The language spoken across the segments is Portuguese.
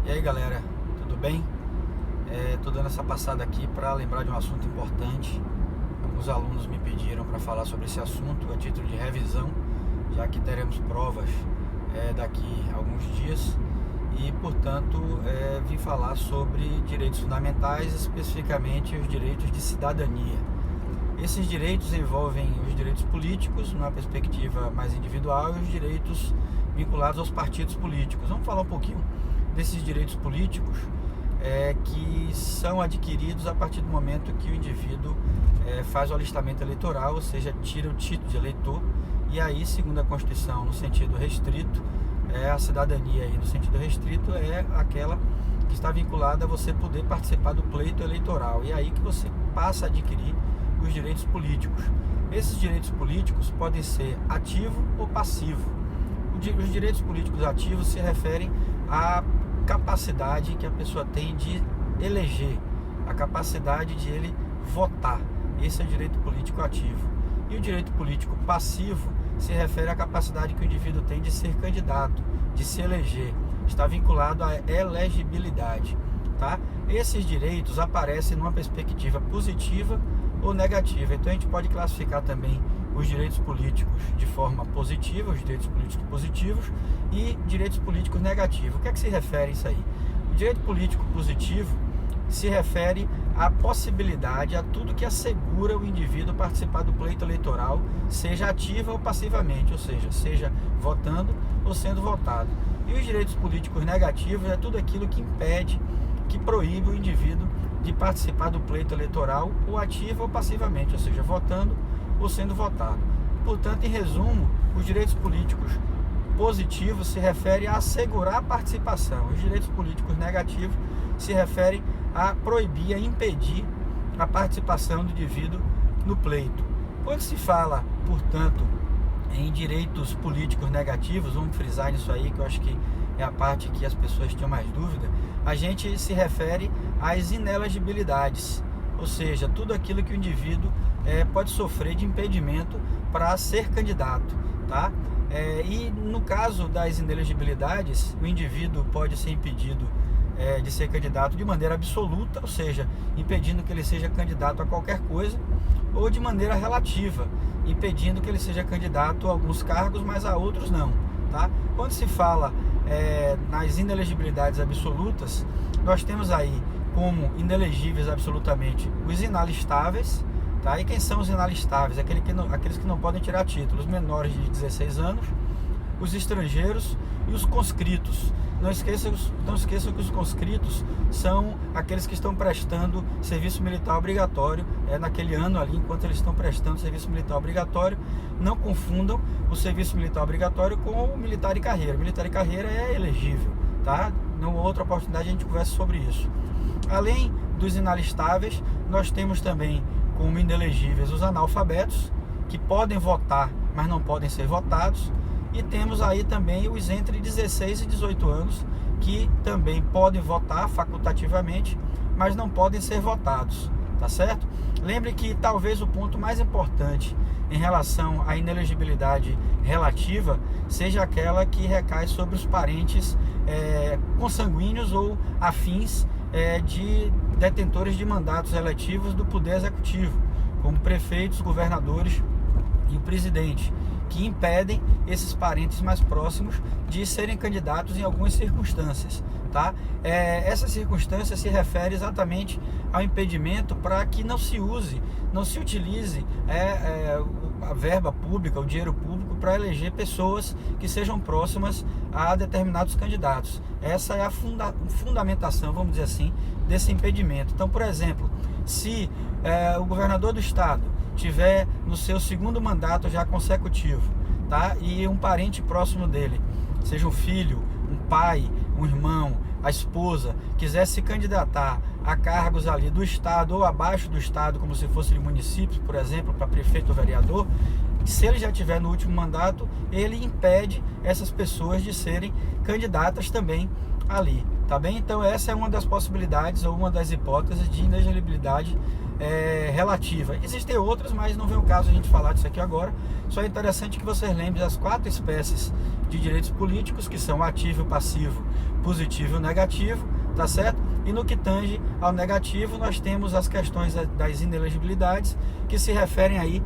E aí galera, tudo bem? Tô dando essa passada aqui para lembrar de um assunto importante. Alguns alunos me pediram para falar sobre esse assunto a título de revisão, já que teremos provas daqui a alguns dias e, portanto, vim falar sobre direitos fundamentais, especificamente os direitos de cidadania. Esses direitos envolvem os direitos políticos, numa perspectiva mais individual, e os direitos vinculados aos partidos políticos. Vamos falar um pouquinho desses direitos políticos que são adquiridos a partir do momento que o indivíduo faz o alistamento eleitoral, ou seja, tira o título de eleitor, e aí, segundo a Constituição, no sentido restrito, a cidadania aí no sentido restrito é aquela que está vinculada a você poder participar do pleito eleitoral, e aí que você passa a adquirir os direitos políticos. Esses direitos políticos podem ser ativo ou passivo. Os direitos políticos ativos se referem à capacidade que a pessoa tem de eleger, a capacidade de ele votar. Esse é o direito político ativo. E o direito político passivo se refere à capacidade que o indivíduo tem de ser candidato, de se eleger. Está vinculado à elegibilidade, tá? Esses direitos aparecem numa perspectiva positiva ou negativa. Então a gente pode classificar também os direitos políticos de forma positiva, os direitos políticos positivos e direitos políticos negativos. O que é que se refere a isso aí? O direito político positivo se refere à possibilidade, a tudo que assegura o indivíduo participar do pleito eleitoral, seja ativa ou passivamente, ou seja votando ou sendo votado. E os direitos políticos negativos é tudo aquilo que impede, que proíbe o indivíduo de participar do pleito eleitoral, ou ativa ou passivamente, ou seja, votando ou sendo votado. Portanto, em resumo, os direitos políticos positivos se referem a assegurar a participação. Os direitos políticos negativos se referem a proibir, a impedir a participação do indivíduo no pleito. Quando se fala, portanto, em direitos políticos negativos, vamos frisar nisso aí, que eu acho que é a parte que as pessoas tinham mais dúvida, a gente se refere às inelegibilidades, ou seja, tudo aquilo que o indivíduo pode sofrer de impedimento para ser candidato, tá? E no caso das inelegibilidades, o indivíduo pode ser impedido de ser candidato de maneira absoluta, ou seja, impedindo que ele seja candidato a qualquer coisa, ou de maneira relativa, impedindo que ele seja candidato a alguns cargos, mas a outros não, tá? Quando se fala nas inelegibilidades absolutas, nós temos aí como inelegíveis absolutamente os inalistáveis, tá? E quem são os inalistáveis? Aqueles que não podem tirar títulos, menores de 16 anos, os estrangeiros e os conscritos. Não esqueçam que os conscritos são aqueles que estão prestando serviço militar obrigatório naquele ano ali, enquanto eles estão prestando serviço militar obrigatório. Não confundam o serviço militar obrigatório com o militar de carreira. O militar de carreira é elegível, tá? Numa outra oportunidade a gente conversa sobre isso. Além dos inalistáveis, nós temos também como inelegíveis os analfabetos, que podem votar, mas não podem ser votados. E temos aí também os entre 16 e 18 anos, que também podem votar facultativamente, mas não podem ser votados, tá certo? Lembre que talvez o ponto mais importante em relação à inelegibilidade relativa seja aquela que recai sobre os parentes consanguíneos ou afins de detentores de mandatos eletivos do Poder Executivo, como prefeitos, governadores e o presidente, que impedem esses parentes mais próximos de serem candidatos em algumas circunstâncias, tá? Essa circunstância se refere exatamente ao impedimento para que não se utilize a verba pública, o dinheiro público, para eleger pessoas que sejam próximas a determinados candidatos. Essa é a fundamentação, vamos dizer assim, desse impedimento. Então, por exemplo, se o governador do estado tiver no seu segundo mandato já consecutivo, tá? E um parente próximo dele, seja um filho, um pai, um irmão, a esposa, quiser se candidatar a cargos ali do estado ou abaixo do estado, como se fosse de município, por exemplo, para prefeito ou vereador, se ele já tiver no último mandato, ele impede essas pessoas de serem candidatas também ali, tá bem? Então essa é uma das possibilidades ou uma das hipóteses de inelegibilidade relativa. Existem outras, mas não vem o caso a gente falar disso aqui agora. Só é interessante que vocês lembrem das 4 espécies de direitos políticos, que são ativo, passivo, positivo e negativo, tá certo? E no que tange ao negativo, nós temos as questões das inelegibilidades, que se referem aí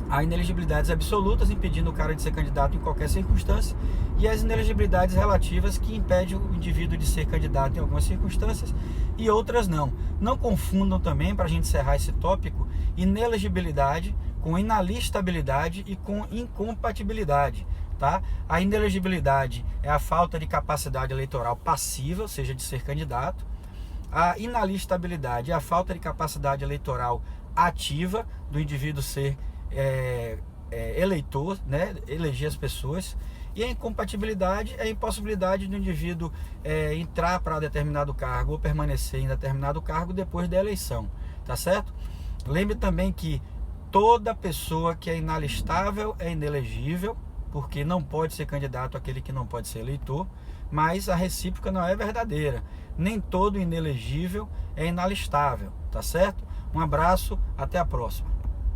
a inelegibilidades absolutas, impedindo o cara de ser candidato em qualquer circunstância, e as inelegibilidades relativas, que impedem o indivíduo de ser candidato em algumas circunstâncias e outras não. Não confundam também, para a gente encerrar esse tópico, inelegibilidade com inalistabilidade e com incompatibilidade, tá? A inelegibilidade é a falta de capacidade eleitoral passiva, ou seja, de ser candidato. A inalistabilidade é a falta de capacidade eleitoral ativa do indivíduo ser eleitor, né, eleger as pessoas. E a incompatibilidade é a impossibilidade do indivíduo entrar para determinado cargo ou permanecer em determinado cargo depois da eleição, tá certo? Lembre também que toda pessoa que é inalistável é inelegível, porque não pode ser candidato aquele que não pode ser eleitor, mas a recíproca não é verdadeira. Nem todo inelegível é inalistável, tá certo? Um abraço, até a próxima.